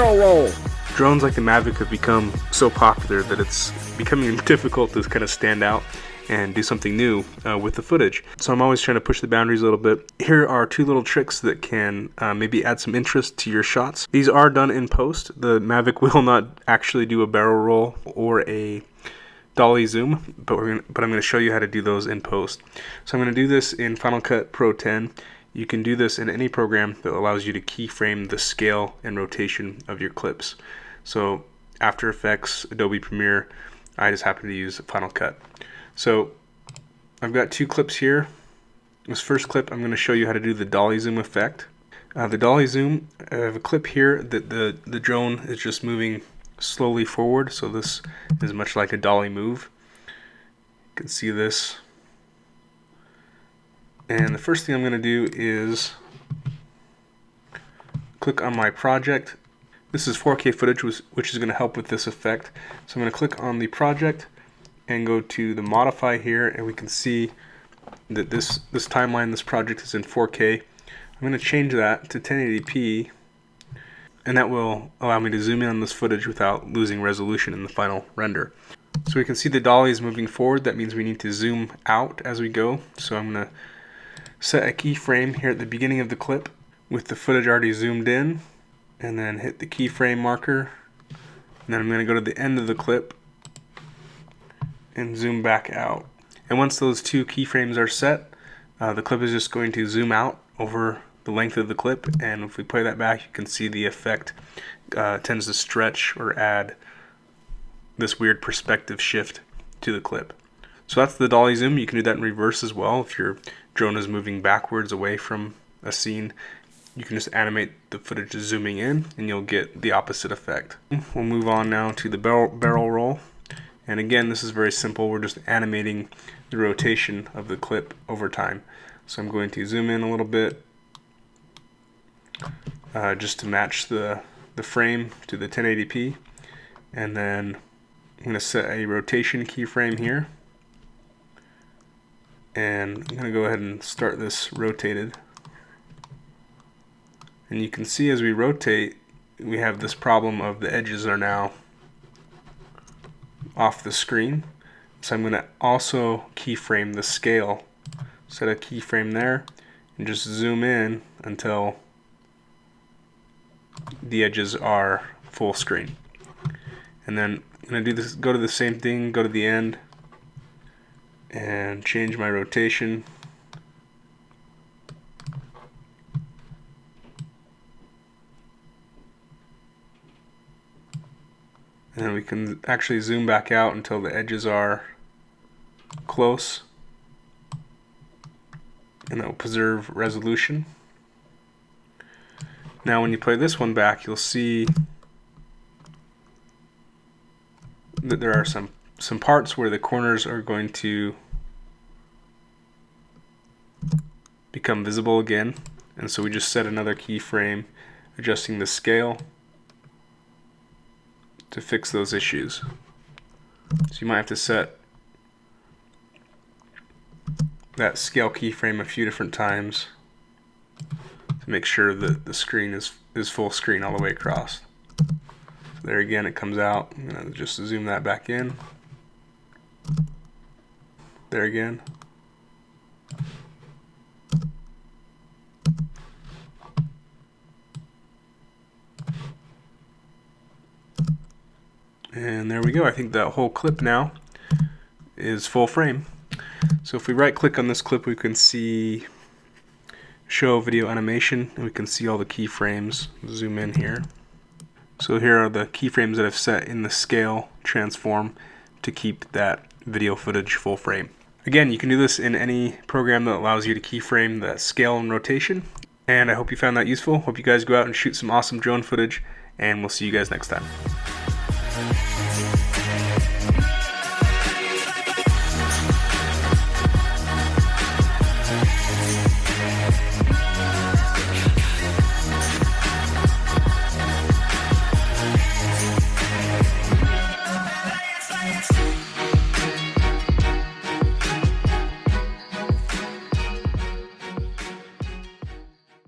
barrel roll. Drones like the Mavic have become so popular that it's becoming difficult to kind of stand out and do something new with the footage. So I'm always trying to push the boundaries a little bit. Here are two little tricks that can maybe add some interest to your shots. These are done in post. The Mavic will not actually do a barrel roll or a Dolly Zoom, but I'm going to show you how to do those in post. So I'm going to do this in Final Cut Pro 10. You can do this in any program that allows you to keyframe the scale and rotation of your clips. So After Effects, Adobe Premiere, I just happen to use Final Cut. So I've got two clips here. This first clip, I'm going to show you how to do the Dolly Zoom effect. The Dolly Zoom, I have a clip here that the drone is just moving slowly forward, so this is much like a dolly move. You can see this. And the first thing I'm going to do is click on my project. This is 4K footage, which is going to help with this effect. So I'm going to click on the project and go to the modify here, and we can see that this timeline, this project is in 4K. I'm going to change that to 1080p, and that will allow me to zoom in on this footage without losing resolution in the final render. So we can see the dolly is moving forward. That means we need to zoom out as we go. So I'm going to set a keyframe here at the beginning of the clip with the footage already zoomed in, and then hit the keyframe marker, and then I'm going to go to the end of the clip and zoom back out. And once those two keyframes are set, the clip is just going to zoom out over the length of the clip, and if we play that back, you can see the effect tends to stretch or add this weird perspective shift to the clip. So that's the dolly zoom. You can do that in reverse as well. If your drone is moving backwards away from a scene, you can just animate the footage zooming in and you'll get the opposite effect. We'll move on now to the barrel roll. And again, this is very simple. We're just animating the rotation of the clip over time. So I'm going to zoom in a little bit just to match the frame to the 1080p. And then I'm going to set a rotation keyframe here. And I'm going to go ahead and start this rotated. And you can see as we rotate, we have this problem of the edges are now off the screen. So I'm going to also keyframe the scale. Set a keyframe there and just zoom in until the edges are full screen. And then I'm going to do this, go to the same thing, go to the end, and change my rotation. And then we can actually zoom back out until the edges are close, and that will preserve resolution. Now when you play this one back, you'll see that there are some parts where the corners are going to become visible again, and so we just set another keyframe adjusting the scale to fix those issues. So you might have to set that scale keyframe a few different times to make sure that the screen is full screen all the way across. So there again it comes out. I'm going to just zoom that back in. There again. And there we go. I think that whole clip now is full frame. So if we right click on this clip, we can see show video animation, and we can see all the keyframes. Zoom in here. So here are the keyframes that I've set in the scale transform to keep that video footage full frame. Again, you can do this in any program that allows you to keyframe the scale and rotation. And I hope you found that useful. Hope you guys go out and shoot some awesome drone footage, and we'll see you guys next time. Yes.